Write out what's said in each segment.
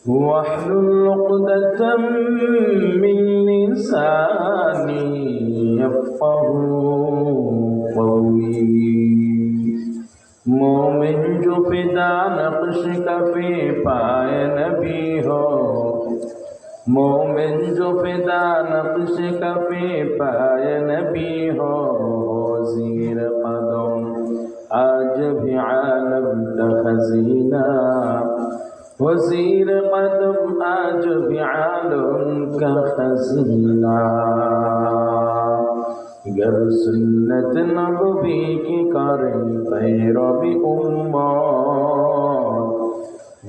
واحلل عقدة من لساني يفقهوا قولي मोमिन जो फिदा नक्श कफी पाए नबी हो मोमिन जो फिदा नक्श कफी पाए नबी हो ज़ीर कदम आज भी आलम का खजीना वज़ीर कदम आज भी आलम का खजीना गर सुन्नत नबवी की करें पैरवी उम्मत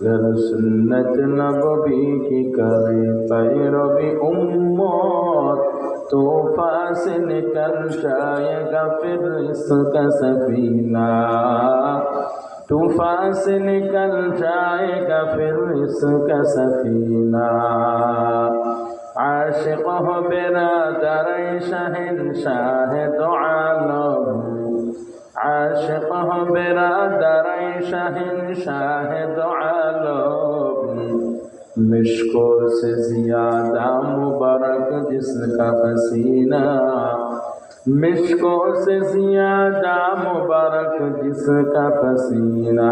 गर सुन्नत नबवी की करें पैरवी उम्मत तूफा से निकल जाएगा फिर इसका सफीना तूफा से निकल जाएगा फिर इसका सफीना आशिक हो बिरादर शहंशाह दो आलम आशिक हो बिरादर शहंशाह दो आलम मिश्को से ज्यादा मुबारक जिसका पसीना मिश्को से ज्यादा मुबारक जिसका पसीना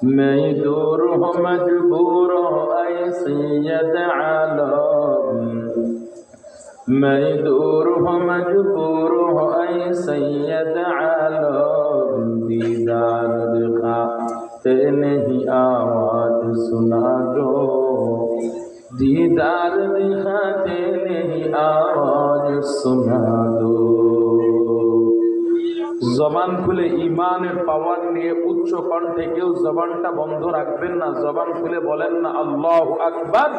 मैं दूर हूँ मजबूर हूँ ऐ सैयद आलम मैं दूर हूँ मजबूर हूँ ऐ सैयद आलम दीदार दिखाते नहीं आवाज सुना दो दीदार दिखाते नहीं आवाज सुना दो জবান খুলে ঈমানের পাওয়ার নিয়ে উচ্চ কণ্ঠে কেউ জবানটা বন্ধ রাখবেন না জবান খুলে বলেন না আল্লাহু আকবার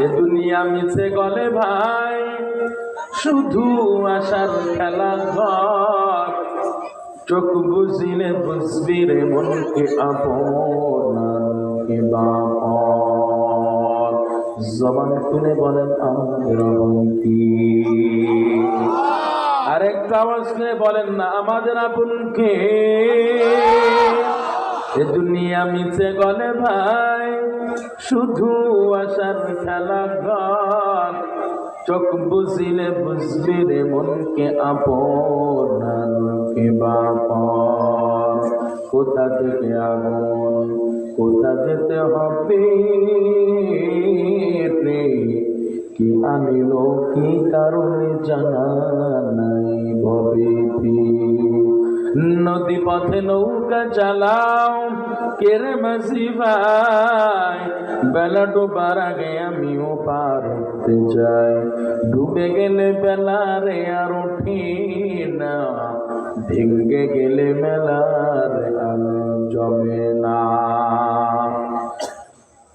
এ দুনিয়া মিছে গলে ভাই শুধু আশার খেলা ঘর চোখ বুঝিলে বুঝবি রে মনকে আপনাকে বাপর জবান খুলে বলেন আমাদের কি আরেকটা আওয়াজ করে বলেন না আমাদের আপন কে এ দুনিয়া মিছে গলে ভাই শুধু আশার খেলা ঘর চোখ বুঝিলে বুঝবি রে মনকে আপনাকে বাপর কোথা থেকে আগুন কোথা যেতে হবে রে কি আনিল কি কারণে জানা নাই ভবেতি নদী পথে নৌকা চালাও কেরে মাঝি ভাই বেলা ডোবার আগে আমিও পার হতে চাই ডুবে গেলে বেলা রে আর উঠি না ভেঙ্গে গেলে মেলা রে আর জমে না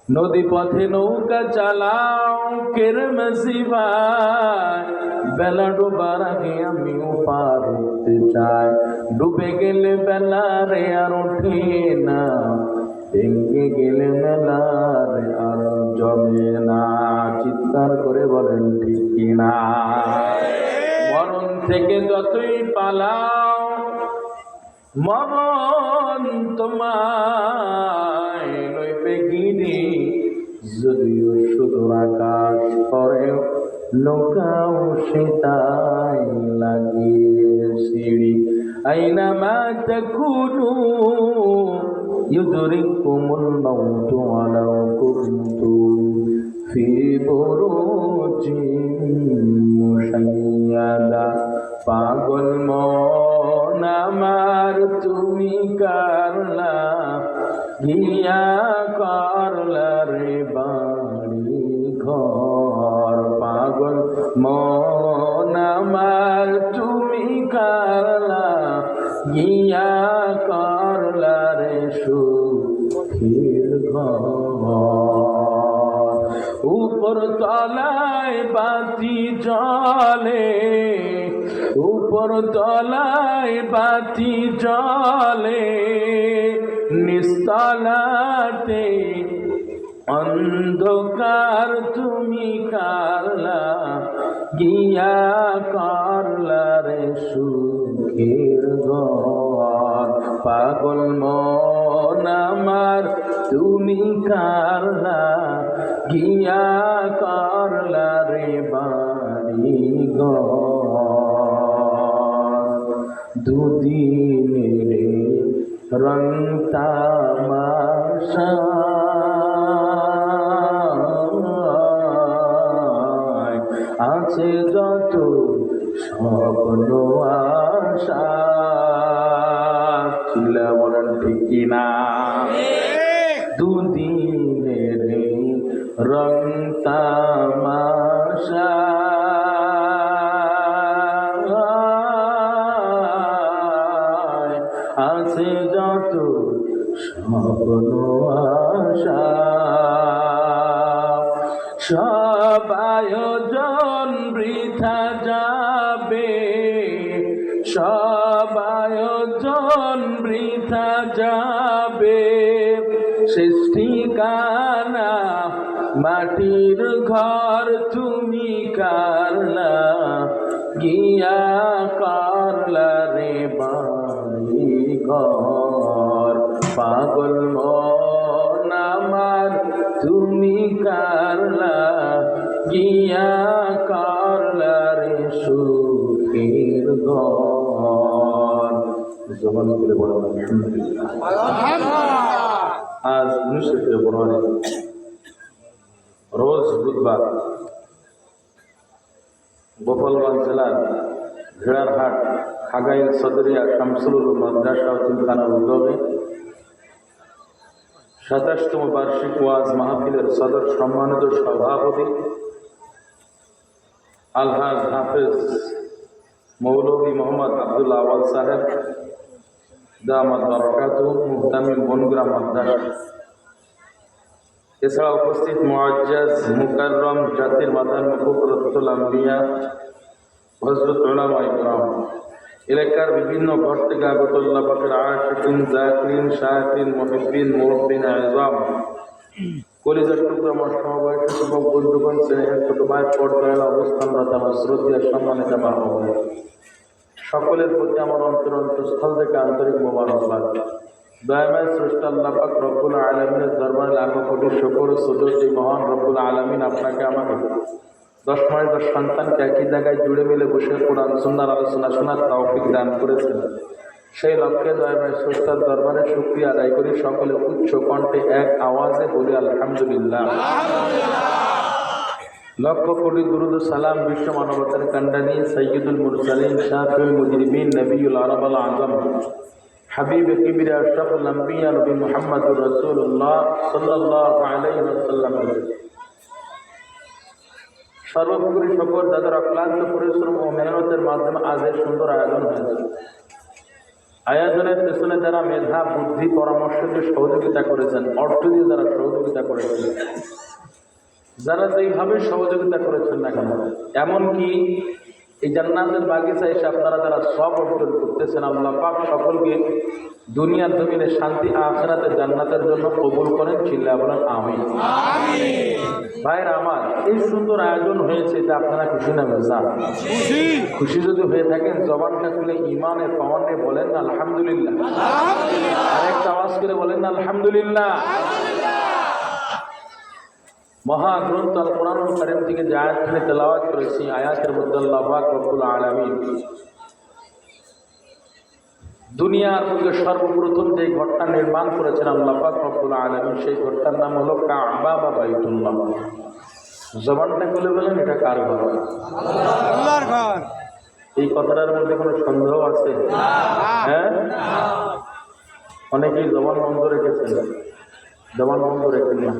নদী পথে নৌকা চালাও কেরে মাঝি ভাই বেলা ডোবার আগে আমিও পার হতে চাই ডুবে গেলে বেলা রে আর ওঠে না ভেঙে গেলে মেলা রে আর জমে না চিৎকার করে বলেন ঠিক কিনা মরণ থেকে যতই পালাও মরণ তোমায় লইবে গিরি যদিও শুধু আকাশ পরেও নৌকাও সেটাই লাগিয়ে সিঁড়ি আইনা মা তাকুনু ইউদরিকুমুল মাউতু ওয়ালাউ কুনতুম ফি বুরুজিন মুশাইয়াদা পাগল মন আমার তুমি কারলা গিয়া করলা রে বাড়ি ঘর পাগল মন আমার তুমি কারলা গিয়া করলা রে সুখের ঘর উপর তলায় বাতি জলে উপর তলায় বাতি জলে নিস্তলাতে অন্ধকার তুমি কারলা গিয়া করলা রে সুখের ঘর পাগল মন আমার তুমি কারলা গিয়া করলা রে বাড়ি ঘর দুদিনের রং তামাশা আছে যত স্বপ্ন আশা চিল্লা বলেন ঠিক কিনা দুদিনের রং তামাশা আছে যত স্বপ্ন আশা সব আয়োজন বৃথা যাবে সব আয়োজন বৃথা যাবে সৃষ্টিকানা মাটির ঘর তুমি কারলা গিয়া করলা রে বাড়ি ঘর পাগল মন আমার তুমি কারলা গিয়া করলা রে সুখের ঘর জবান করে বলা আজ 19 ফেব্রুয়ারি রোজ বুধবার গোপালগঞ্জ জেলার ঘেড়ারহাট খাগাইল সদরিয়া শামসুল উলুম মাদ্রাসা ও তিনখানার উদ্যোগে 27তম বার্ষিক ওয়াজ মাহফিলের সদর সম্মানিত সভাপতি আলহাজ হাফেজ মৌলভী মোহাম্মদ আব্দুল আওয়াল সাহেব দামাত বারাকাতুহু মুহতামিম বনগ্রাম মাদ্রাসা এছাড়া উপস্থিত মুআজ্জাজ মুকাররম জাতির মাতার মুকুবরতুল আম্বিয়া হযরত উলামায়ে ইকরাম এলাকার বিভিন্ন ঘর থেকে আগত আল্লাহ পাকের আশিকিন জাকিরিন শাকিরিন মুহিব্বিন মুরব্বিন আযম কলিজার টুকরা আমার সমবয়সী যুবক বন্ধুগণ স্নেহের ছোট ভাই পর্দায় অবস্থানরত আমার শ্রদ্ধেয় সম্মানিত মা ও বোন সকলের প্রতি আমার অন্তরস্থল থেকে আন্তরিক মোবারকবাদ দয়াময় স্রষ্টা আল্লাহ পাক রব্বুল আলামিনের দরবারে লাখো কোটি শুকর ও সুজুদ যে মহান রব্বুল আলামিন আপনাকে আমাকে 10 মাস 10 সন্তানকে একই জায়গায় জুড়ে মিলে বসে কোরআন সুন্নাহর আলোচনা শোনার তৌফিক দান করেছেন সেই লক্ষ্যে দয়াময় স্রষ্টার দরবারে শুকরিয়া আদায় করি সকলে উচ্চ কণ্ঠে এক আওয়াজে বলি আলহামদুলিল্লাহ লক্ষ কোটি দুরুদ ও সালাম বিশ্ব মানবতার কান্ডানি সৈয়দুল মুরসালিন শাফিউল মুজরিমিন নবিউল আরব আল আযম হাবিব কিবরিয়া আশরাফুল আম্বিয়া নবী মুহাম্মদুর রাসূলুল্লাহ সাল্লাল্লাহু আলাইহি ওয়াসাল্লাম সর্বোপরি সকল দাদার অক্লান্ত পরিশ্রম ও মেহনতের মাধ্যমে আজ এই সুন্দর আয়োজন হয়েছে আয়োজনের পেছনে যারা মেধা বুদ্ধি পরামর্শ দিয়ে সহযোগিতা করেছেন অর্থ দিয়ে যারা সহযোগিতা করেছেন যারা যেইভাবে সহযোগিতা করেছেন না কেন এমনকি এই জান্নাতের বাগিচা এসে আপনারা যারা সব অর্জন করতেছেন আল্লাহ পাক সকলকে দুনিয়ার জমিনে শান্তি আখিরাতে জান্নাতের জন্য কবুল করেন চিল্লা বলেন আমিন ভাইরা আমার এই সুন্দর আয়োজন হয়েছে এটা আপনারা খুশি না বেজার খুশি যদি হয়ে থাকেন জবানটা খুলে ইমানের পাওয়ানে বলেন না আলহামদুলিল্লাহ আরেকটা আওয়াজ করে বলেন না আলহামদুলিল্লাহ মহাগ্রন্থ আল কোরআনুল কারীম থেকে যে আয়াতখানি তেলাওয়াত করেছি আয়াতের মধ্যে আল্লাহ পাক রব্বুল আলামিন দুনিয়ার মধ্যে সর্বপ্রথম যে ঘরটা নির্মাণ করেছেন আল্লাহ পাক রব্বুল আলামিন সেই ঘরটার নাম হলো কাবা বা বাইতুল্লাহ জবানটা খুলে বলেন এটা কার ঘর আল্লাহর ঘর এই কথাটার মধ্যে কোনো সন্দেহ আছে হ্যাঁ অনেকেই জবান বন্ধ রেখেছেন জবান বন্ধ রেখেন না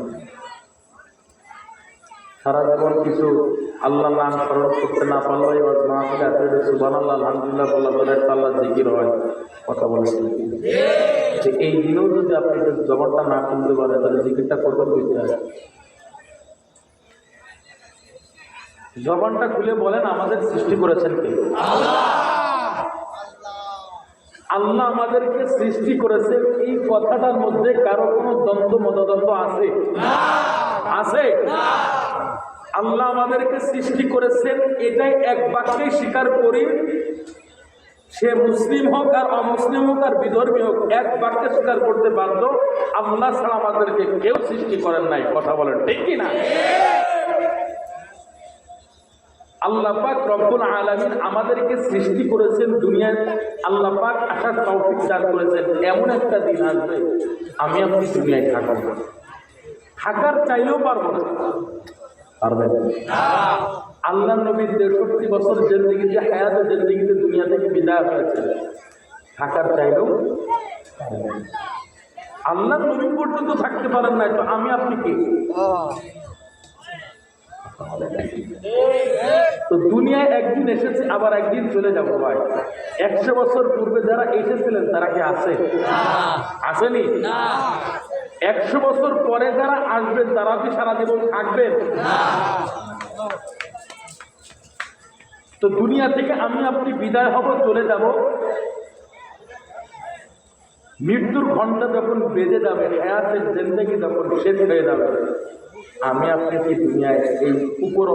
সারা জীবন কিছু আল্লাহ নাম স্মরণ করতে না পারলে এবার মাহফিলে আসলে সুবহানাল্লাহ আলহামদুলিল্লাহ বলা বলে আল্লাহ জিকির হয় কথা বলেছেন যে এই দিনেও যদি আপনি জবানটা না খুলতে পারেন তাহলে জিকিরটা করবেন বুঝতে হবে জবানটা খুলে বলেন আমাদের সৃষ্টি করেছেন কে আল্লাহ আমাদেরকে সৃষ্টি করেছে এই কথাটার মধ্যে কারো কোনো দ্বন্দ্ব মতদ্বন্দ্ব আছে আছে আল্লাহ আমাদেরকে সৃষ্টি করেছেন এটাই এক বাক্যে স্বীকার করি সে মুসলিম হোক আর অমুসলিম হোক আর বিধর্মী হোক, এক বাক্যে স্বীকার করতে বাধ্য আল্লাহ ছাড়া আমাদেরকে কেউ সৃষ্টি করেন নাই। কথা বলেন ঠিক কি না? আল্লাহ পাক রব্বুল আলামিন আমাদেরকে সৃষ্টি করেছেন দুনিয়ায়। আল্লাহ পাক আসার তৌফিক দান করেছেন। এমন একটা দিন আসবে আমি আপনি দুনিয়ায় থাকার চাইলেও পারবো না। পারবেন না। আল্লাহ নবীর 63 বছর জিন্দেগিতে, হায়াতে জিন্দেগিতে দুনিয়া থেকে বিদায় হয়েছে, থাকার চাইলেও আল্লাহ নবী পর্যন্ত থাকতে পারেন নাই, তো আমি আপনি কে? তো দুনিয়ায় একদিন এসেছে, আবার একদিন চলে যাবো ভাই। 100 বছর পূর্বে যারা এসেছিলেন তারা কি আছে? আসেনি। 100 বছর পরে যারা আসবেন তারা কি সারা জীবন থাকবেন? তো দুনিয়া থেকে আমি আপনি বিদায় হব, চলে যাব। মৃত্যুর ঘন্টা যখন বেজে যাবে, হায়াতের জিন্দেগি যখন শেষ হয়ে যাবে, আমি আপনি কি দুনিয়ায় এই উপর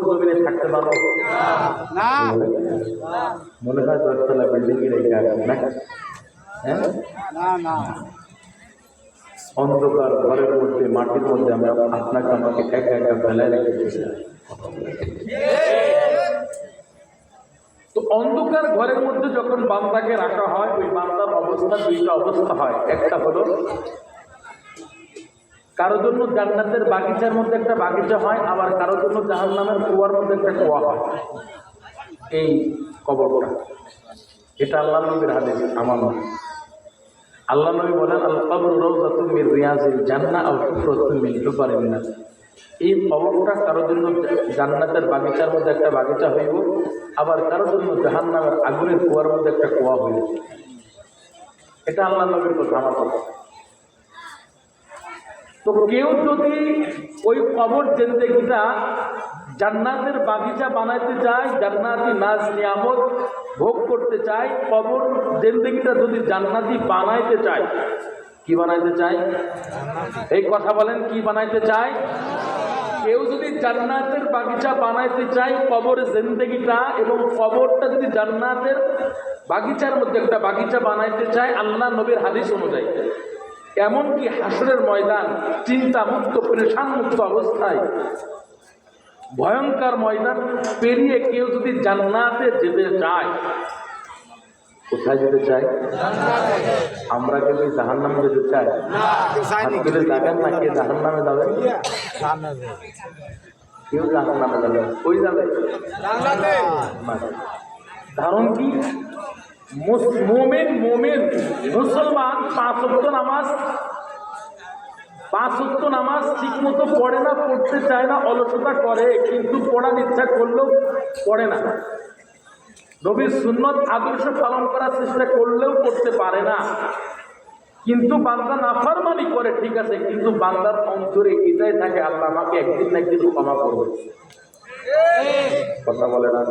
জমিনে থাকতে পারবো না? মনে হয় 10 তলা বিল্ডিং এর রেখে আসবে না? হ্যাঁ, অন্ধকার ঘরের মধ্যে, মাটির মধ্যে আমরা আপনাকে আমাকে একা একা ফেলায় রেখেছি। তো অন্ধকার ঘরের মধ্যে যখন বান্দাকে রাখা হয়, ওই বান্দার অবস্থা দুইটা অবস্থা হয়। একটা হলো কারোর জন্য জান্নাতের বাগিচার মধ্যে একটা বাগিচা হয়, আবার কারোর জন্য জাহান্নামের কুয়ার মধ্যে একটা কুয়া হয়। এই কবরটা, এটা আল্লাহ নবীর হাদিস, আমার নয়। আল্লাহ নবী বলেন, আল কবর রাউযাতুম মির রিয়াজিল জান্নাহ আও হুফরাতুম মিন হুফারিন নার। এই কবরটা কারোর জন্য জান্নাতের বাগিচার মধ্যে একটা বাগিচা হইব, আবার কারোর জন্য জাহান্নামের আগুনের কুয়ার মধ্যে একটা কুয়া হইব। এটা আল্লাহ নবীর কথা, আমার কথা। তো কেউ যদি ওই কবর জিন্দেগিটা জান্নাতের বাগিচা বানাইতে চায়, জান্নাতি নাজ নিয়ামত ভোগ করতে চায়, কবর জিন্দেগিটা যদি জান্নাতি বানাইতে চায়, কি বানাইতে চায়? এই কথা বলেন, কি বানাইতে চায়? কেউ যদি জান্নাতের বাগিচা বানাইতে চায় কবর জিন্দেগিটা, এবং কবরটা যদি জান্নাতের বাগিচার মধ্যে একটা বাগিচা বানাইতে চায় আল্লাহ নবীর হাদিস অনুযায়ী, এমনকি হাসরের ময়দান চিন্তা মুক্ত, পরেশান মুক্ত অবস্থায় ভয়ঙ্কর ময়দান পেরিয়ে কেউ যদি জান্নাতে যেতে চায়, কোথায় যেতে চায়? আমরা কেউ জাহান্নামে যেতে চাই? যাবেন না? কে জাহান্নামে যাবে? কেউ জাহান্নামে যাবে? কই যাবে? কারণ কি? মোমেন মুসলমান 5 ওয়াক্ত নামাজ ঠিক মতো পড়ে না, পড়তে চায় না, অলসতা করে, কিন্তু পড়ার ইচ্ছা করলেও পড়ে না। নবীর সুন্নত আদর্শ পালন করার চেষ্টা করলেও করতে পারে না। কিন্তু বান্দা নাফরমানি করে, ঠিক আছে, কিন্তু বান্দার অন্তরে এটাই থাকে, আল্লাহ আমাকে একদিন না একদিন ক্ষমা করবে। কথা বলে না?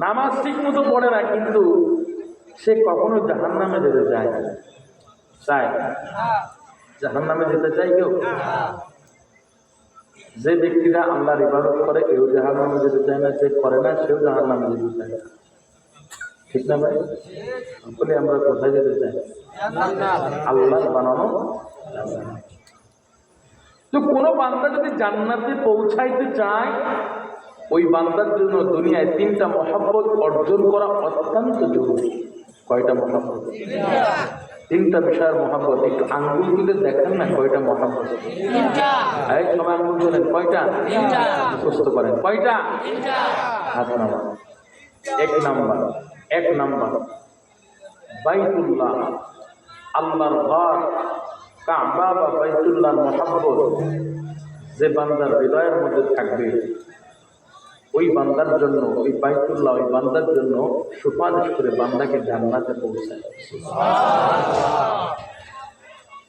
নামাজ ঠিক মতো পড়ে না, কিন্তু সে কখনো জাহান্নামে যেতে চায় না। চায় জাহান্নামে যেতে চাই কেউ? যে ব্যক্তিরা আল্লাহর ইবাদত করে কেউ জাহান্নামে যেতে চায় না, যে করে না সেও জাহান্নামে যেতে চায় না। ঠিক না ভাই? বলে আমরা কোথায় যেতে চাই? আল্লাহ বানানো। তো কোনো বান্দা যদি জান্নাতে পৌঁছাইতে চায়, ওই বান্দার জন্য দুনিয়ায় 3টা মহব্বত অর্জন করা অত্যন্ত জরুরি। কয়টা মহব্বত? 3টা বিষয়ের মহব্বত। একটু আঙ্গুল তুলে দেখেন না কয়টা মহব্বত? সবাই আঙ্গুল তোলেন। কয়টা? সুস্থ করেন। কয়টা? হাত নামা। এক নাম্বার বাইতুল্লাহ, আল্লাহর ঘর কাবা বা বাইতুল্লাহর মহব্বত যে বান্দার হৃদয়ের মধ্যে থাকবে, ওই বান্দার জন্য, ওই বাইতুল্লাহ ওই বান্দার জন্য সুপারিশ করে বান্দাকে জান্নাতে পৌঁছায়।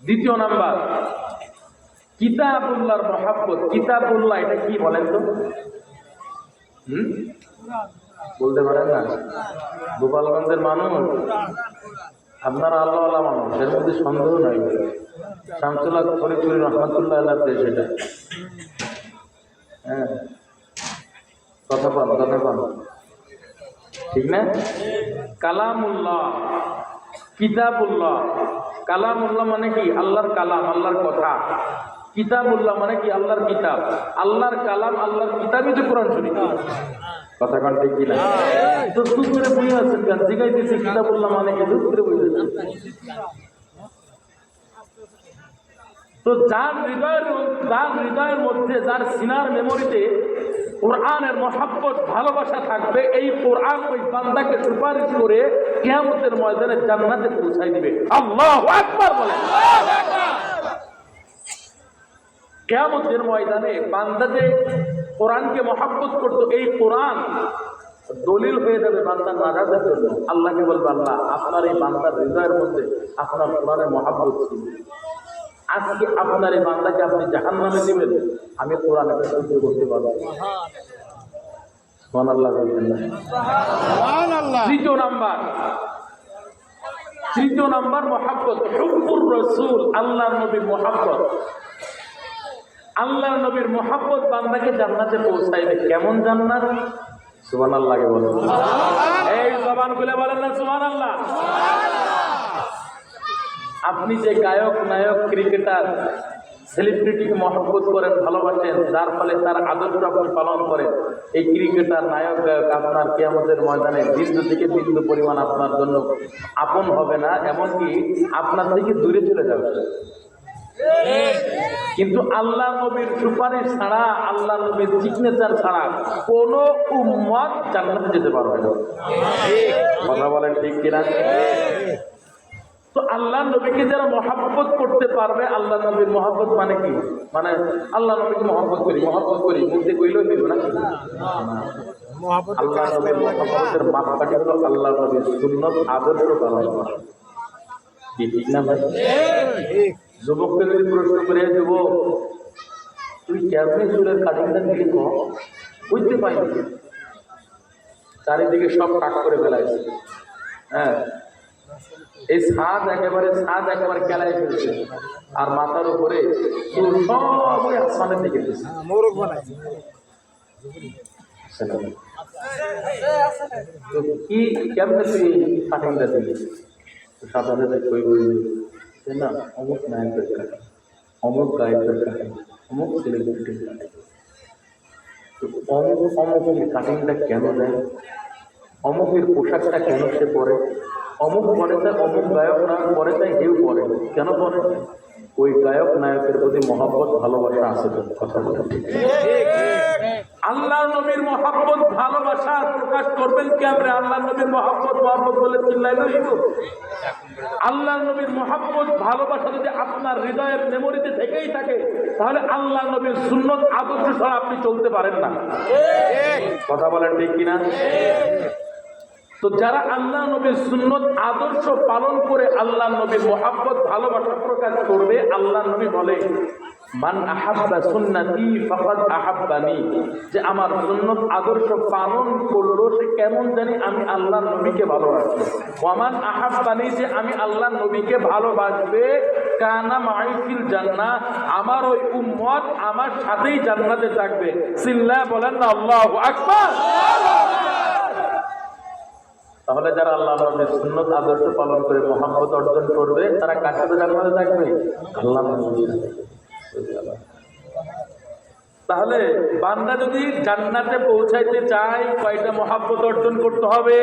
2 নাম্বার কিতাবুল্লাহর মহব্বত। কিতাবুল্লাহ এটা কি বলেন তো? বলতে পারেন না? গোপালগঞ্জের মানুষ, আপনারা আল্লাহ মানুষ, এর মধ্যে সন্দেহ নাই। শামসুল্লাহ ফরিদপুরি রহমাতুল্লাহ আল্লাহ দেশ এটা। হ্যাঁ, কথা পান। ঠিক না? কালামুল্লাহ, কিতাবুল্লাহ। কালামুল্লাহ মানে কি? আল্লাহর কালাম, আল্লাহর কথা। কিতাবুল্লাহ মানে কি? আল্লাহর কিতাব। আল্লাহর কালাম, আল্লাহর কিতাবই তো কোরআন শরীফ। কথা কোন ঠিক কিনা? তো চুপ করে বুঝে আছেন কেন? জিগাইতেছি কিতাবুল্লাহ মানে কি? চুপ করে বুঝে আছেন। তো যার হৃদয়ের মধ্যে, যার সিনার মেমোরিতে কোরআনের মহাব্বত, ভালোবাসা থাকবে, এই কোরআন ওই বান্দাকে সুপারিশ করে কিয়ামতের ময়দানে জান্নাতে পৌঁছায় দিবে। আল্লাহু আকবার বলেন। কিয়ামতের ময়দানে বান্দা যে কোরআনকে মহাব্বত করতো, এই কোরআন দলিল হয়ে যাবে বান্দার নাজাতের জন্য। আল্লাহকে বলবে, আল্লাহ আপনার এই বান্দার হৃদয়ের মধ্যে আপনার কোরআনের মহাব্বত ছিল, আজকে আপনার এই বান্দাকে আপনি জাহান্নামে দিবেন, আমি কোরআনকে সহ্য করতে পারবো। সুবহানাল্লাহ বলবেন না? সুবহানাল্লাহ। তৃতীয় নাম্বার মহাব্বত, হুব্বুর রাসূল, আল্লাহর নবীর মহাব্বত। আল্লাহর নবীর মহাব্বত বান্দাকে জান্নাতে পৌঁছাইবে। কেমন জান্নাত? সুবহানাল্লাহ বলেন। এই জবান খুলে বলেন না সুবহানাল্লাহ। আপনি যে গায়ক, নায়ক, ক্রিকেটার, সেলিব্রিটিকে মহব্বত করেন, ভালোবাসেন, যার ফলে তার আদর্শ আপনি পালন করেন, এই ক্রিকেটার, নায়ক, গায়ক আপনার কিয়ামতের ময়দানে বিন্দু থেকে বিন্দু পরিমাণ আপনার জন্য আপন হবে না, এমনকি আপনার থেকে দূরে চলে যাবে। কিন্তু আল্লাহ নবীর সুপারিশ ছাড়া, আল্লাহ নবীর সিগনেচার ছাড়া কোন উম্মত জান্নাতে যেতে পারবে না। কথা বলেন ঠিক কিনা? তো আল্লাহ নবীকে যারা মহাব্বত করতে পারবে, আল্লাহ নবীর মহাব্বত মানে কি? মানে আল্লাহ নবীকে মহাব্বত করি মুখে কইলেও দিব না। আল্লাহ নবীর মহাব্বতের মাপকাঠি হলো আল্লাহ নবীর সুন্নত, আদর্শ পালন করা। কি ঠিক না ভাই? যুবককে যদি প্রশ্ন করে, যুবক তুই কেমনি চুলের কাটিংটা দিলি, বুঝতে পাইনি, চারিদিকে সব কাট করে ফেলাইছে। হ্যাঁ, এই ছাদ একেবারে কেলায় ফেলছে, আর মাথার উপরে চুল সবই আসমানের দিকে দিচ্ছে। কি কেমনে তুই কাটিংটা দিলি? সাধারণত কই না, অমুক নায়কের কাটে, অমুক গায়কের কাটে, অমুক সেলিব্রিটির কাটে। তো অমুকের কাটিংটা কেন দেয়? অমুকের পোশাকটা কেন সে পরে? অমুক পরে তাই, অমুক গায়ক না পরে তাই কেউ পরে। কেন পরে? ওই গায়ক নায়কের প্রতি মহব্বত, ভালোবাসা আছে। কথা বলে আল্লাহ নবীর মহব্বত, ভালোবাসা প্রকাশ করবেন কেমনে? আল্লাহ নবীর মহব্বত বলে চিল্লাইল। আল্লাহ নবীর মহব্বত, ভালোবাসা যদি আপনার হৃদয়ের মেমোরিতে থেকেই থাকে, তাহলে আল্লাহ নবীর সুন্নত, আদর্শ ছাড়া আপনি চলতে পারেন না। কথা বলেন ঠিক কিনা? তো যারা আল্লাহ নবীর সুন্নত, আদর্শ পালন করে আল্লাহ নবীর মহব্বত, ভালোবাসা প্রকাশ করবে, আল্লাহ নবী বলে, মান আহাব্বা সুন্নতি ফাকাদ আহাব্বানি, যে আমার সুন্নত, আদর্শ পালন করলো, সে কেমন জানি আমি আল্লাহ নবীকে ভালোবাসি। ওয়ামান আহাব্বানি, যে আমি আল্লাহ নবীকে ভালোবাসবে, কানা মাই ফিল জান্নাহ, আমার ওই উম্মত আমার সাথেই জান্নাতে থাকবে। সিল্লা বলেন না আল্লাহু আকবার। তাহলে যারা আল্লাহ নবীর সুন্নত, আদর্শ পালন করে মহব্বত অর্জন করবে, তারা কার সাথে জান্নাতে থাকবে? আল্লাহ নবীর সাথে। তাহলে বান্দা যদি জান্নাতে পৌঁছাইতে চায়, কয়টা মহব্বত অর্জন করতে হবে?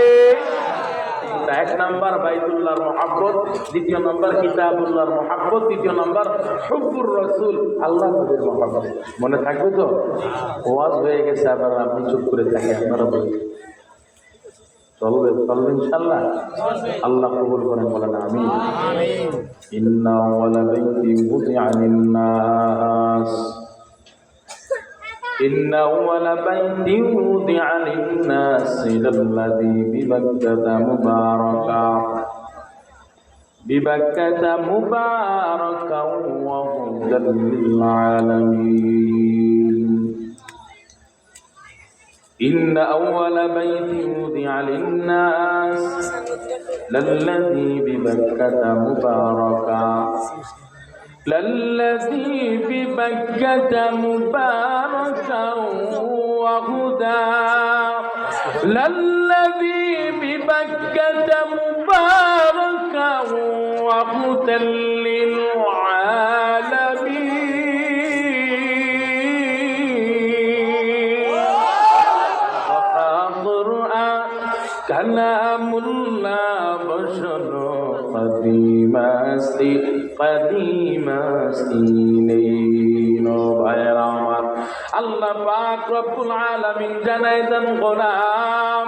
এক নাম্বার বাইতুল্লাহর মহব্বত, দ্বিতীয় নাম্বার কিতাবুল্লাহর মহব্বত, তৃতীয় নাম্বার হুব্বুর রাসূল, আল্লাহ নবীর মহব্বত। মনে থাকবে তো? ওয়াজ হয়ে গেছে, আবার আপনি চুপ করে থাকেন, আপনারা বলুন চলবে ইনশাআল্লাহ। আল্লাহ কবুল করেন, বলেন আমিন। ইন্না আওয়ালা বাইতিন বুদিআ লিন-নাস, ইন্না আওয়ালা বাইতিন বুদিআ লিন-নাস লাল্লাযী বিবাক্কাতা মুবারাকান ওয়া হুদাল লিল-আলামিন। إن أول بيت وضع للناس للذي ببكة مباركا وهدى للذي ببكة مباركا وهدى للعالمين وقرآن كلام الله بشر قديم سنين ভাইরামার আল্লাহ পাক রব্বুল আলামিন জানাই দেন গোলাম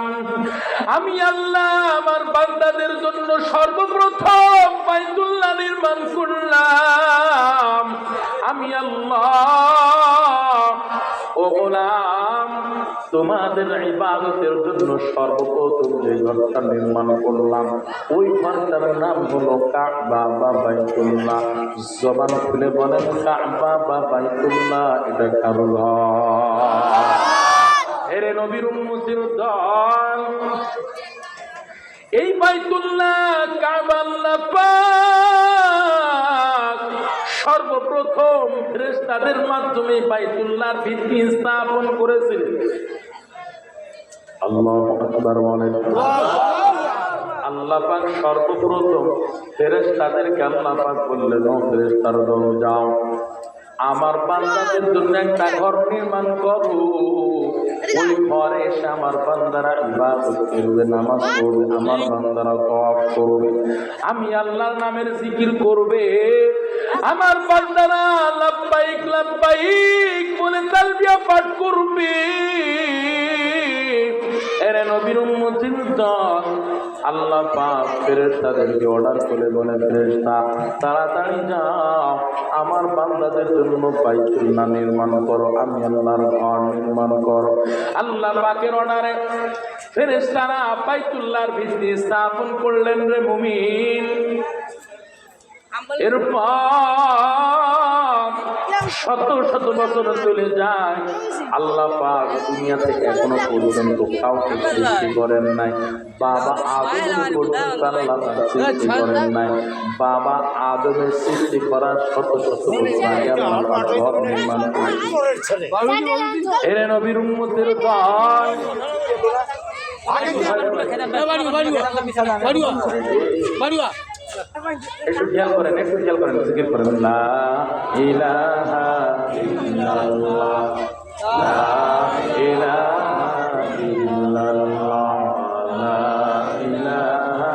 আমি আল্লাহ আমার বান্দাদের জন্য সর্বপ্রথম বাইতুল্লাহ নির্মাণ করলাম আমি আল্লাহ ও গোলাম তোমাদের ইবাদতের জন্য সর্বপ্রথম যে ঘরটা নির্মাণ করলাম ওই ঘরটার নাম হলো কাবা বা বাইতুল্লাহ জবান খুলে বলেন কাবা বা বাইতুল্লাহ এটা কার ঘর এরে নবীর উম্মতের দল এই বাইতুল্লাহ কাবা আল্লাহ পাক সর্বপ্রথম ফেরেশতাদের মাধ্যমে বাইতুল্লাহর ভিত্তি স্থাপন করেছিলেন আল্লাহু আকবার বলেন আল্লাহ পাক সর্বপ্রথম ফেরেশতাদেরকে আল্লাহ পাক বললেন ও ফেরেশতারা যাও আমার বান্দাদের জন্য একটা ঘর নির্মাণ করো ওই ঘরে এসে আমার বান্দারা ইবাদত করবে নামাজ পড়বে আমার বান্দারা তওয়াফ করবে আমি আল্লাহর নামের জিকির করবে আমার বান্দারা লাব্বাইক লাব্বাইক বলে তালবিয়া পাঠ করবে এরে নবীর উম্মতির দল আল্লাহ পাক ফেরেশতাদেরকে অর্ডার করে বলে ফেরেশতা তাড়াতাড়ি যাও আমার বান্দাদের জন্য বাইতুল্লাহ নির্মাণ করো আমি আল্লাহর ঘর নির্মাণ করো আল্লাহ পাকের অর্ডারে ফেরেশতারা বাইতুল্লাহর ভিত্তি স্থাপন করলেন রে মুমিন এরপর শত শত বছর চলে যায় আল্লাহ পাক দুনিয়াতে এখনো পর্যন্ত কাউকে সৃষ্টি করেন নাই বাবা আদম পর্যন্ত আল্লাহ সৃষ্টি করেন নাই বাবা আদমের সৃষ্টি করার শত শত বছর আগে আল্লাহ পাক ঘর নির্মাণ করেছেন এরে নবীর উম্মতের দল একটু খেয়াল করেন জিকির করেন লা ইলাহা ইল্লাল্লাহ লা ইলাহা ইল্লাল্লাহ লা ইলাহা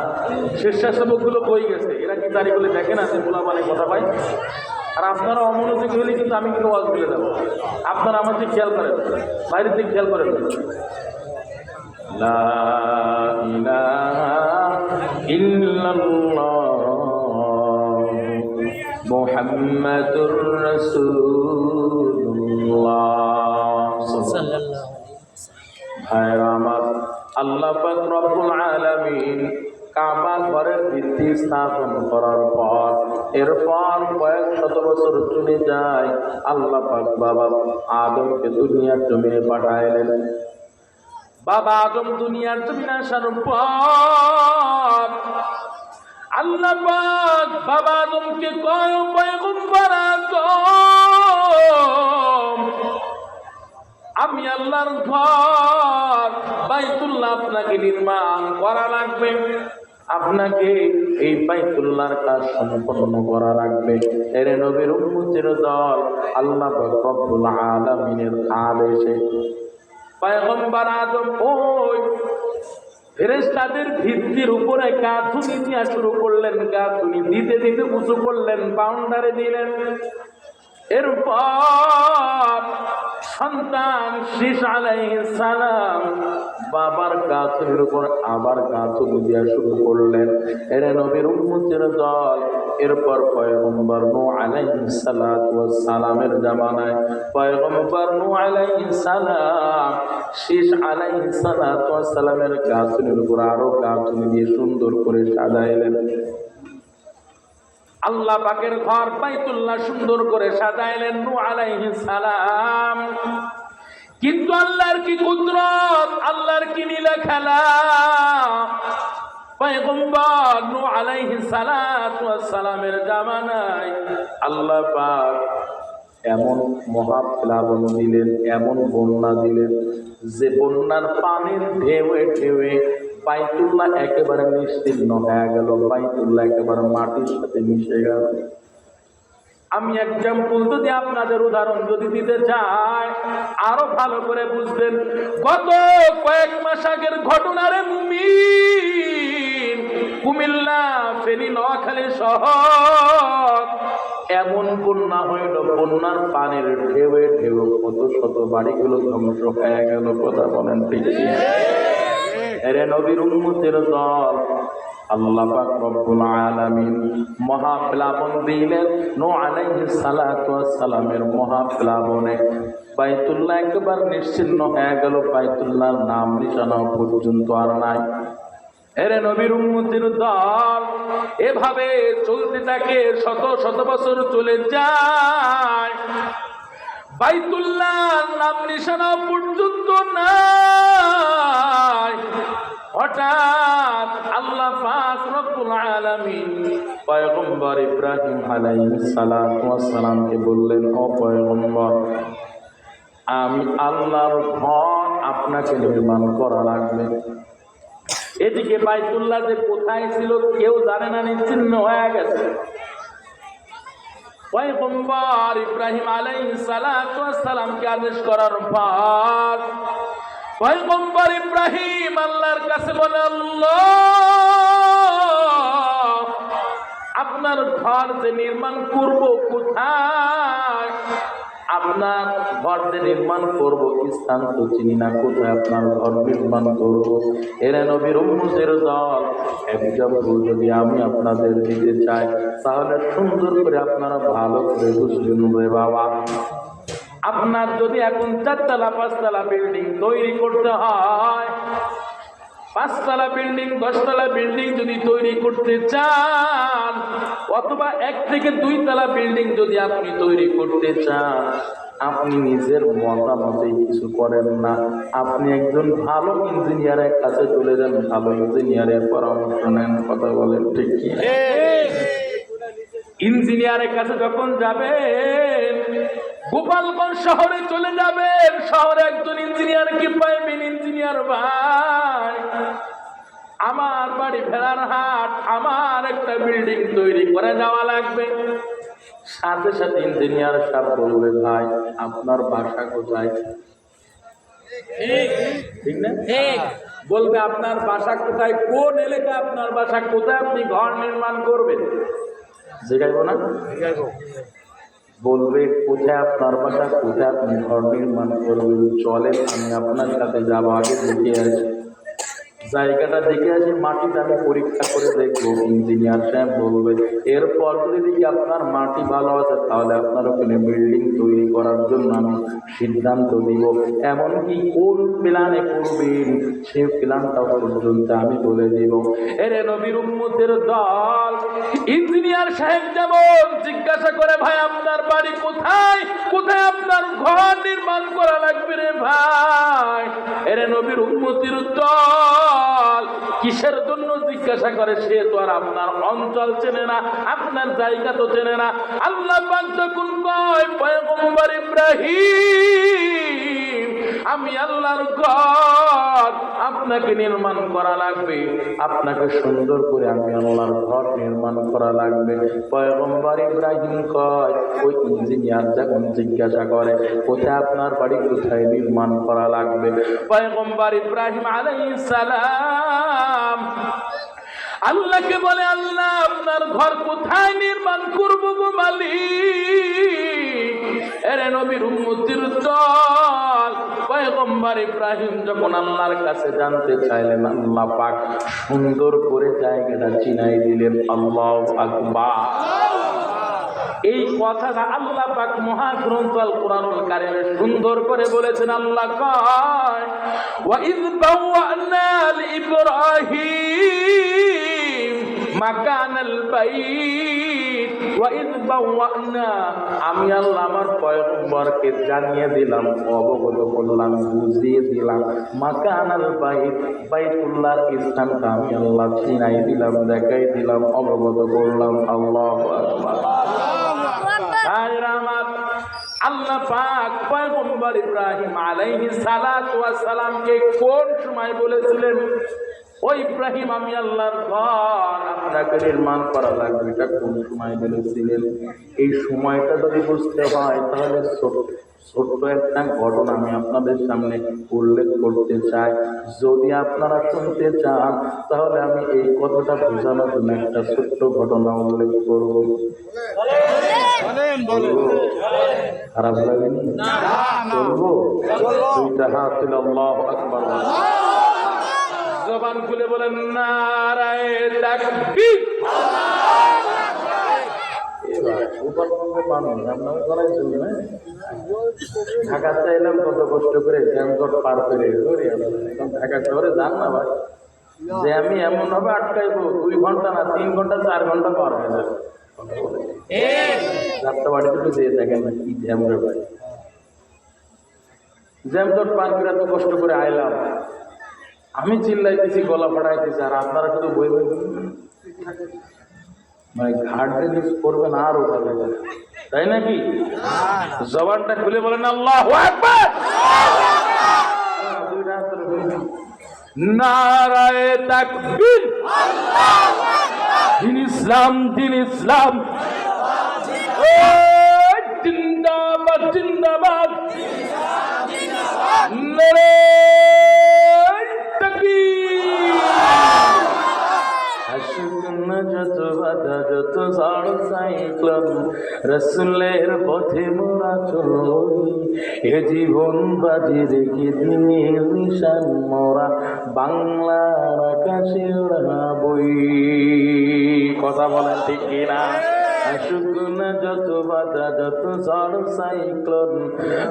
স্বেচ্ছাসেবকগুলো কই গেছে এরা কি দাঁড়িয়ে বলে দেখেন আছে বলা মানে কথা পাই আর আপনারা অমনোযোগী হলে কিন্তু আমি কিন্তু ওয়াজ বলে দেবো আপনারা আমার দিকে খেয়াল করেন বাইরের দিকে খেয়াল করেন লা ইলাহা ইল্লাল্লাহ মুহাম্মাদুর রাসূলুল্লাহ সাল্লাল্লাহু আলাইহি ওয়াসাল্লাম আমার আল্লাহ পাক রব্বুল আলামিন কাবা ঘরের ভিত্তি স্থাপন করার পর এরপর কয়েক শত বছর চলে যায় আল্লাহ পাক বাবা আদমকে দুনিয়ার জমিনে পাঠাইলেন বাবা আদম দুনিয়ার জমিনে আসার পর আল্লাহ পাক বাবা আদমকে কয় পয়গম্বর আদম আমি আল্লাহর ঘর বাইতুল্লাহ আপনাকে নির্মাণ করা লাগবে আপনাকে এই বাইতুল্লাহর কাজ সম্পন্ন করা লাগবে এর নবীর উম্মতের দল আল্লাহ পাক রব্বুল আলামিনের আদেশে পয়গম্বর আদম ওই ফেরেশতাদের ভিত্তির উপরে গাঁথুনি দেওয়া শুরু করলেন গাঁথুনি দিতে দিতে উঁচু করলেন বাউন্ডারি দিলেন এরপর সন্তান শীষ আলাইহিস সালাম বাবার গাঁথুনির উপর আবার গাঁথুনি দেওয়া শুরু করলেন এর নবীর উম্মতের দল এরপর পয়গম্বর নূহ আলাইহিস সালাতু ওয়াস সালামের জামানায় পয়গম্বর নূহ আলাইহিস সালাম শীষ আলাইহিস সালাতু ওয়াস সালামের গাঁথুনির উপর আরো গাঁথুনি দিয়ে সুন্দর করে সাজাইলেন আল্লাহ পাকের ঘর বাইতুল্লাহ সুন্দর করে সাজাইলেন নূহ আলাইহিস সালাম কিন্তু আল্লাহর কি কুদরত আল্লাহর কি নীলা খেলা পয়গম্বর নূহ আলাইহিস সালাতু ওয়াস সালামের জামানায় আল্লাহ পাক এমন মহাপ্লাবন দিলেন এমন বন্যা দিলেন যে বন্যার পানির ঢেউয়ে ঢেউয়ে বাইতুল্লাহ একেবারে নিশ্চিহ্ন হয়ে গেল, বাইতুল্লাহ একেবারে মাটির সাথে মিশে গেল। আমি এক্সাম্পল যদি আপনাদের উদাহরণ যদি দিতে চাই আরো ভালো করে বুঝবেন, গত কয়েক মাস আগের ঘটনারে মুমিন, কুমিল্লা, ফেনী, নোয়াখালী শহর এমন বন্যা হইল, বন্যার পানির ঢেউয়ে ঢেউ কত শত বাড়িগুলো ধ্বংস হয়ে গেল। কথা বলেন ঠিক কি? এরে নবীর উম্মতের দল, আল্লাহ পাক রব্বুল আলামিন মহাপ্লাবন দিলেন। নূহ আলাইহিস সালাতু ওয়াস সালামের মহাপ্লাবনে বাইতুল্লাহ একবার নিশ্চিহ্ন হয়ে গেল, বাইতুল্লাহর নাম নিশানা পর্যন্ত আর নাই। এরে নবীর উম্মতের দল, এভাবে চলতে থাকে, শত শত বছর চলে যায়, বাইতুল্লাহর নাম নিশানা পর্যন্ত নাই। হঠাৎ আল্লাহ পাক রব্বুল আলামিন পয়গম্বর ইব্রাহিম আলাইহিস সালাতু ওয়াস সালামকে বললেন, ও পয়গম্বর, আমি আল্লাহর ঘর আপনাকে নির্মাণ করা লাগবে। এদিকে বাইতুল্লাহ যে কোথায় ছিল কেউ জানে না, নিশ্চিহ্ন হয়ে গেছে। পয়গম্বর ইব্রাহিম আলাইহিস সালাতু ওয়াস সালামকে আদেশ করার পর পয়গম্বর ইব্রাহিম আল্লাহর কাছে বলে, আল্লাহ, আপনার ঘর যে নির্মাণ করব কোথায়? আপনার ঘর যে নির্মাণ করব স্থান তো চিনি না, কোথায় আপনার ঘর নির্মাণ করব? এরা নবীর উম্মতের দল, এক্সাম্পল যদি আমি আপনাদের দিতে চাই তাহলে সুন্দর করে আপনারা ভালো করে বুঝবেন রে বাবা। আপনার যদি এখন 4 তলা 5 তলা বিল্ডিং তৈরি করতে হয়, 5 তলা বিল্ডিং 10 তলা বিল্ডিং যদি তৈরি করতে চান, অথবা 1 থেকে 2 তলা বিল্ডিং যদি আপনি তৈরি করতে চান, আপনি নিজের মতামতে কিছু করেন না, আপনি একজন ভালো ইঞ্জিনিয়ারের কাছে চলে যান, ভালো ইঞ্জিনিয়ারের পরামর্শ নেন। কথা বলেন ঠিক কি? ইঞ্জিনিয়ারের কাছে যখন যাবেন, গোপালগঞ্জ শহরে চলে যাবেন, শহরে একজন ইঞ্জিনিয়ার কি পাইবেন, ইঞ্জিনিয়ার ভাই, আমার বাড়ি ভেড়ারহাট, আমার একটা বিল্ডিং তৈরি করে যাওয়া লাগবে। সাথে সাথে ইঞ্জিনিয়ার সাহেব বলবে, ভাই আপনার বাসা কোথায়? ঠিক না? বলবে আপনার বাসা কোথায়, কোন এলাকা আপনার বাসা, কোথায় আপনি ঘর নির্মাণ করবেন? জিজ্ঞাসা না, বলবে কোথায় আপনার বাসা, কোথায় আপনি ঘর নির্মাণ করবেন, চলেন আমি আপনার সাথে যাবো, আগে দেখে আসি, জায়গাটা দেখে আসি, মাটিটা আমি পরীক্ষা করে দেখবো। ইঞ্জিনিয়ার সাহেব বলবে, এরপর যদি দেখি আপনার মাটি ভালো আছে তাহলে আপনার ওখানে বিল্ডিং তৈরি করার জন্য আমি সিদ্ধান্ত দিব। এমনকি কোন প্ল্যানে করবেন সে প্ল্যানটাও পর্যন্ত আমি বলে দিব। এরে নবীর উম্মতের দল, ইঞ্জিনিয়ার সাহেব যেমন জিজ্ঞাসা করে, ভাই আপনার বাড়ি কোথায়, কোথায় আপনার ঘর নির্মাণ করা লাগবে রে ভাই? এরে নবীর উম্মতের দল, কিসের জন্য জিজ্ঞাসা করে? সে তো আর আপনার অঞ্চল চেনে না, আপনার জায়গা তো চেনে না। আল্লাহ পাক যখন কয়, পয়গম্বর ইব্রাহিম, আমি আল্লাহর ঘর আপনাকে নির্মাণ করা লাগবে, আপনাকে সুন্দর করে আমি আল্লাহর ঘর নির্মাণ করা লাগবে। পয়গম্বর ইব্রাহিম কয়, ওই ইঞ্জিনিয়ার যখন জিজ্ঞাসা করে কোথায় আপনার বাড়ি, কোথায় নির্মাণ করা লাগবে, পয়গম্বর ইব্রাহিম আলাইহিস সালাম আল্লাহকে বলে, আল্লাহ আপনার ঘর কোথায় নির্মাণ করবো গো মালিক? এরে নবীর উম্মতের দল, পয়গম্বর ইব্রাহিম যখন আল্লাহর কাছে জানতে চাইলেন, আল্লাহ পাক সুন্দর করে জায়গাটা চিনাই দিলেন। আল্লাহু আকবার। এই কথাটা আল্লাহ পাক মহাগ্রন্থ আল কুরআনুল কারীমে সুন্দর করে বলেছেন। আল্লাহ কয়, ওয়া ইয বাওয়া'না লিইব্রাহিম মাকানাল বাইত ওয়া ইয বাওয়া'না, আমি আল্লাহ আমার পয়গম্বরকে জানিয়ে দিলাম, অবগত করলাম, বুঝিয়ে দিলাম, মাকানাল বাইত, বাইতুল্লাহর স্থানটা আমি আল্লাহ চিনাই দিলাম, দেখাই দিলাম, অবগত করলাম। আল্লাহু আকবার। আল্লাহ পাক পয়গম্বর ইব্রাহিম আলাইহিস সালাতু ওয়াস সালামকে কোন সময় বলেছিলেন? ও ইব্রাহিম, আমি আল্লাহর ঘর আপনাকে নির্মাণ করা লাগবে, এটা কোন সময় বলেছিলেন? এই সময়টা যদি বুঝতে হয় তাহলে ছোট্ট একটা ঘটনা আমি আপনাদের সামনে উল্লেখ করতে চাই। যদি আপনারা শুনতে চান তাহলে আমি এই কথাটা বোঝানোর জন্য একটা ছোট্ট ঘটনা উল্লেখ করবো। খারাপ লাগেনি? বলবো? দুইটা হাত তুলে আল্লাহু আকবার জবান খুলে বলেন নারায়ে তাকবীর। ঢাকাতে এলাম কত কষ্ট করে, জ্যামজট পার করে এখন ঢাকা শহরে যান না ভাই, যে আমি এমন ভাবে আটকাইবো 2 ঘন্টা না 3 ঘন্টা 4 ঘন্টা পার হয়ে যাবে। রাস্তা বাড়িতে তো যেয়ে দেখেন না কি জ্যাম রে ভাই, জ্যামজট পার করে এত কষ্ট করে আইলাম, আমি চিল্লাইতেছি, গলা ফাটাইতেছি, আর আপনারা শুধু বই বই মানে ঘাট জিনিস করবেন আর ওখানে, তাই নাকি? জবানটা খুলে বলেন আল্লাহু আকবার। নারায়ে তাকবীর। দিন ইসলাম, দিন ইসলাম, জিন্দাবাদ জিন্দাবাদ, নারায়ে তাকবীর। যত বাধা যত ঝড় সাইক্লোন, রাসূলের পথে মোরা চলি, এ জীবন বাজি রেখে দিনের নিশান মোরা বাংলার আকাশে উড়াবই। কথা বলেন ঠিক কিনা? আসুক না যত বাধা যত ঝড় সাইক্লোন,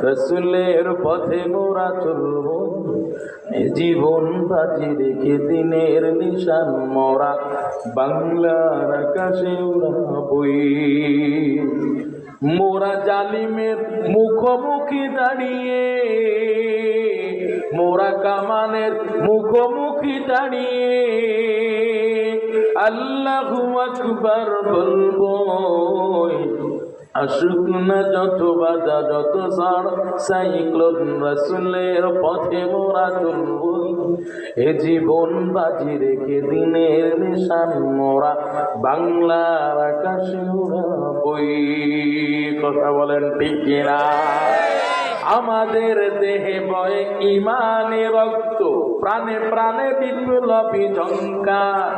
রাসূলের পথে মোরা চলব, জীবন বাজি রেখে দিনের নিশান মোরা বাংলার আকাশে উড়াবই। মোরা জালিমের মুখোমুখি দাঁড়িয়ে, মোরা কামানের মুখোমুখি দাঁড়িয়ে আল্লাহু আকবার বলবো। আসুক না যত বাধা যত ঝড় সাইক্লোন, রাসূলের পথে মোরা চলব, এ জীবন বাজি রেখে দিনের নিশান মোরা বাংলার আকাশে উড়াবই। কথা বলেন ঠিক কিনা? আমাদের দেহে বয়ে ইমানে রক্ত, প্রাণে প্রাণে বিপ্লবী ঝঙ্কার,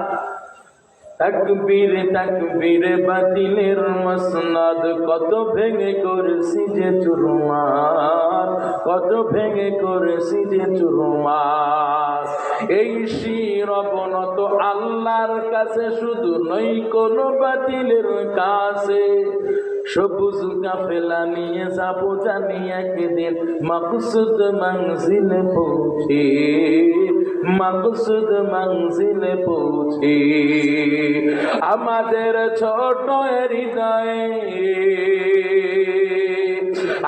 তাকবীরে তাকবীরে বাতিলের মসনদ, কত ভেঙে করেছি যে চুরমার, কত ভেঙে করেছি যে চুরমার। এই শির অবনত আল্লাহর কাছে, শুধু নই কোন বাতিলের কাছে। সবুজ কাফেলা নিয়ে যাবো জানি একদিন মাকসুদ মঞ্জিলে পৌঁছে, মাকসুদ মঞ্জিলে পৌঁছে। আমাদের ছোট হৃদয়ে,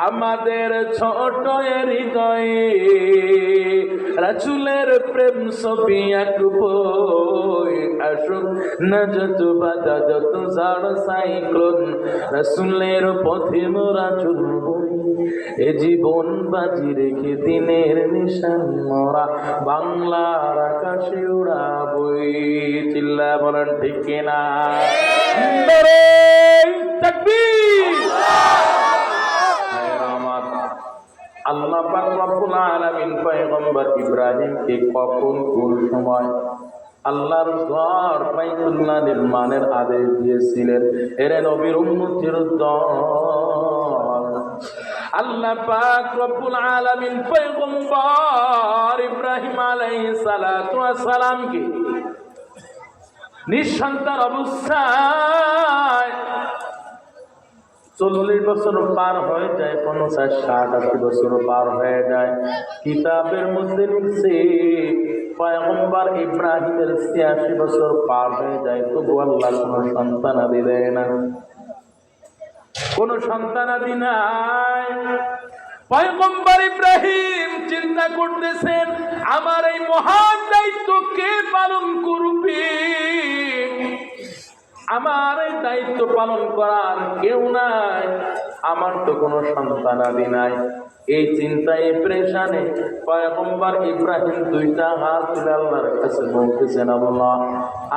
আমাদের ছোট হৃদয়ে রাসূলের প্রেম ছবি আঁকবো। আসুক না যত বাধা যত ঝড় সাইক্লোন, রাসূলের পথে মোরা চলব, এ জীবন বাজি রেখে দিনের নিশান মোরা বাংলার আকাশে উড়াবই। চিল্লা বলেন ঠিক কিনা? নারায়ে তাকবীর। আল্লাহ পাক রব্বুল আলামিন পয়গম্বর ইব্রাহিমকে কখন কোন সময় আল্লাহর ঘর বাইতুল্লাহ নির্মাণের আদেশ দিয়েছিলেন? এরে নবীর উম্মতের দল, আল্লাহ পাক রব্বুল আলামিন পয়গম্বর ইব্রাহিম আলাইহিস সালাতু ওয়াস সালামকে নিঃসন্তান অবস্থায় 40 বছর পার হয়ে যায়, 50, 60, 80 বছর পার হয়ে যায়। কিতাবের মধ্যে লিখছে পয়গম্বর ইব্রাহিমের 86 বছর পার হয়ে যায়, তবু আল্লাহ কোনো সন্তানাদি দেয় না, কোনো সন্তানাদি নাই। পয়গম্বর ইব্রাহিম চিন্তা করতেছেন, আমার এই মহান দায়িত্ব কে পালন করবে? আমার এই দায়িত্ব পালন করার কেউ নাই, আমার তো কোনো সন্তানাদি নাই। এই চিন্তায় প্রেশানে পয়গম্বর ইব্রাহিম দুইটা হাত তুলে আল্লাহর কাছে বলতেছেন, আল্লাহ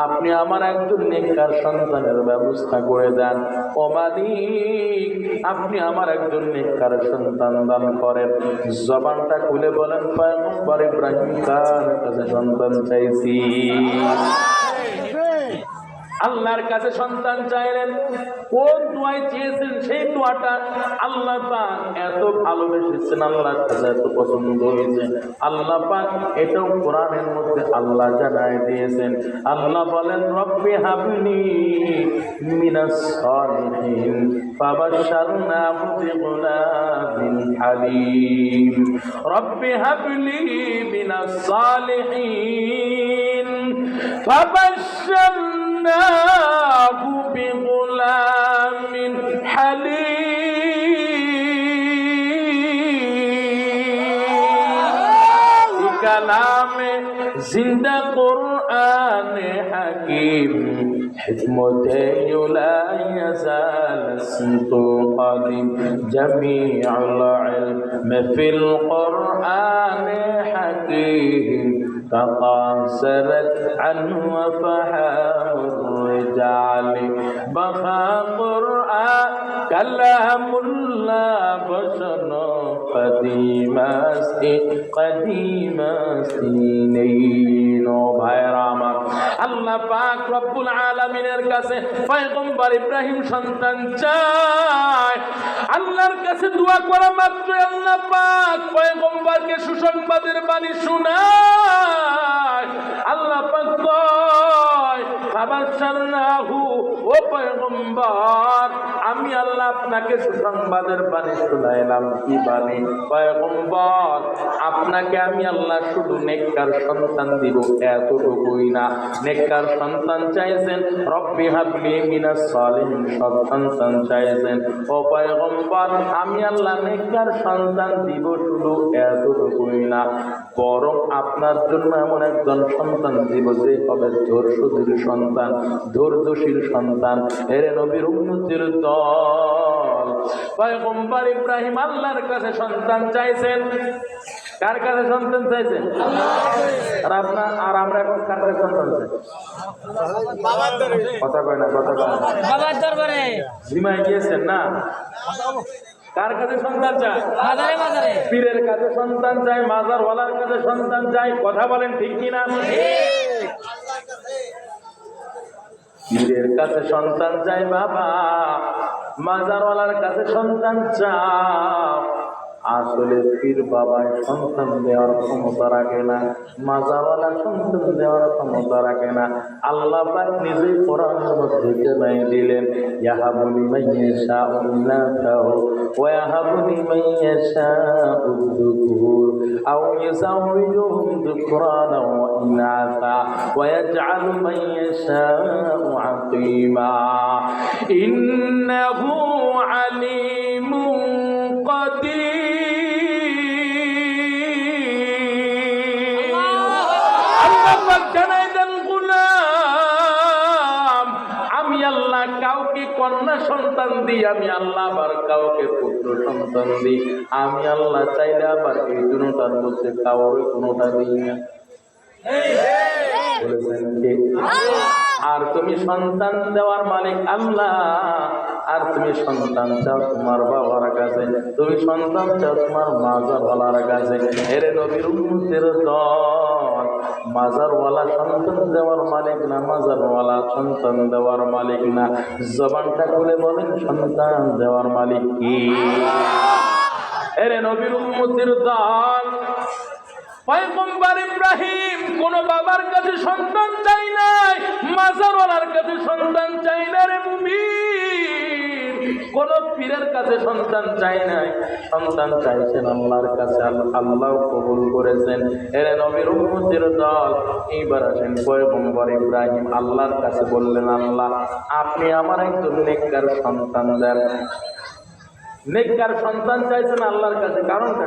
আপনি আমার একজন নেককার সন্তানের ব্যবস্থা করে দেন। ও মালিক, আপনি আমার একজন নেককার সন্তান দান করেন। জবানটা খুলে বলেন, পয়গম্বর ইব্রাহিম কার কাছে সন্তান চাইছি? আল্লাহর কাছে সন্তান চাইলেন। কোন দোয়ায় চেয়েছেন সেই দোয়াটা আল্লাহ পাক এত ভালোবেসেছেন, আল্লাহর কাছে এত পছন্দ হয়েছে। আল্লাহ পাক এটাও কোরআনের মধ্যে আল্লাহ জানায় দিয়েছেন। আল্লাহ বলেন, রব্বি হাবলি মিনাস সালিহিন ফাবাশশারনাহু বিগুলামিন হালিম। রব্বি হাবলি মিনাস সালিহিন فبشرناه بغلام حليم كلام زندہ قرآن حکیم حکمت لا يزال اسمت قدیم جميع العلم في القرآن حکیم تقاصرت عنه وفحام الرجال بخا قرآن كلام الله بشر قديم سنين ভাইরা আমার, আল্লাহ পাক রব্বুল আলামিনের কাছে পয়গম্বর ইব্রাহিম সন্তান চায়। আল্লাহর কাছে দোয়া করা মাত্র আল্লাহ পাক পয়গম্বরকে সুসংবাদের বাণী শোনায়। আল্লাহ পাক কয়, ফাবাশশারনাহু, ও পয়গম্বর আমি আল্লাহ আপনাকে সুসংবাদের বাণী শোনাইলাম। কি বাণী? পয়গম্বর আপনাকে আমি আল্লাহ শুধু নেককার সন্তান দিব এতটুকুই না, নেককার সন্তান চাইছেন। রব্বি হাবলি মিনাস সালিহিন, সৎ সন্তান চাইছেন। ও পয়গম্বর আমি আল্লাহ নেককার সন্তান দিব শুধু এতটুকুই না, বরং আপনার জন্য এমন একজন সন্তান দিব যে হবে ধৈর্যশীল সন্তান, ধৈর্যশীল সন্তান। এরে নবীর উম্মতের দল, পয়গম্বর ইব্রাহিম আল্লাহর কাছে সন্তান চাইছেন। কার কাছে সন্তান চাইছেন? আর আমরা এখন কার কাছে সন্তান চাই? কথা কয় না, কথা কয় না। বাবার দরবারে জিমায় গিয়েছেন না? কার কাছে সন্তান চায়? পীরের কাছে সন্তান চায়, মাজারওয়ালার কাছে সন্তান চায়। কথা বলেন ঠিক কিনা? পীরের কাছে সন্তান চাই বাবা, মাজারওয়ালার কাছে সন্তান চাও। আসলে পীর বাবায় সন্তান দেওয়ার ক্ষমতা রাখে না, মাজারওয়ালা সন্তান দেওয়ার ক্ষমতা রাখে না। আল্লাহ পাক নিজেই কোরআনের মধ্যে জানাই দিলেন, ইয়াহাবু লিমান ইয়াশাউ ইনাসাহু ওয়া ইয়াহাবু লিমান ইয়াশাউ যুকুর আও ইউযাওwijuhum যুকরানা ওয়া ইনাসা ওয়া ইয়াজআলু মান ইয়াশাউ আকীমা ইন্নাহু আলীমুন কাদির। কাউকে কন্যা সন্তান দিই আমি আল্লাহ, আবার কাউকে পুত্র সন্তান দিই আমি আল্লাহ। চাইলে আবার এই দুটোটার মধ্যে কাউকে কোনোটা দিই না। বলেছেন কে? আর তুমি সন্তান দেওয়ার মালিক আল্লাহ, আর তুমি সন্তান চাও তোমার বাবার কাছে, তুমি সন্তান চাও তোমার মাজারওয়ালার কাছে। এরে নবীর উম্মতের দল, মাজারওয়ালা সন্তান দেওয়ার মালিক না, মাজারওয়ালা সন্তান দেওয়ার মালিক না। জবানটা খুলে বলেন, সন্তান দেওয়ার মালিক কি? এরে নবীর উম্মতের দল, পয়গম্বর ইব্রাহিম কোন বাবার কাছে সন্তান চাই নাই, মাজারওয়ালার কাছে সন্তান চাই না রে মুমিন, কোন পীরের কাছে সন্তান চাই নাই, সন্তান চাইছেন আল্লাহর কাছে। আল্লাহ কবুল করেছেন। এরে নবীর উম্মতের দল, এইবার আসেন পয়গম্বর ইব্রাহিম আল্লাহর কাছে বললেন, আল্লাহ আপনি আমার একজন নেককার সন্তান দেন। নেককার সন্তান চাইছেন আল্লাহর কাছে, কারণটা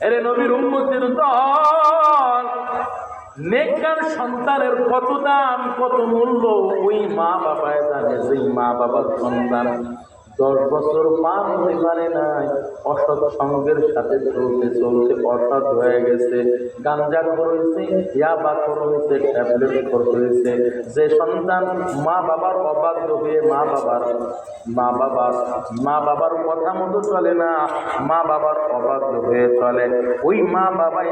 এরে নবীর উম্মতের দল, নেককার সন্তানের কত দাম কত মূল্য ওই মা বাবায় জানে। যেই মা বাবার সন্তান 10 বছর পার হতে পারে নাই, অসৎ সঙ্গের সাথে চলতে চলতে অসৎ হয়ে গেছে, গাঞ্জাখোর হয়েছে, ইয়াবাখোর হয়েছে, ট্যাবলেটখোর হয়েছে। যে সন্তান মা বাবার অবাধ্য হয়ে মা বাবার কথা মতো চলে না, মা বাবার অবাধ্য হয়ে চলে, ওই মা বাবাই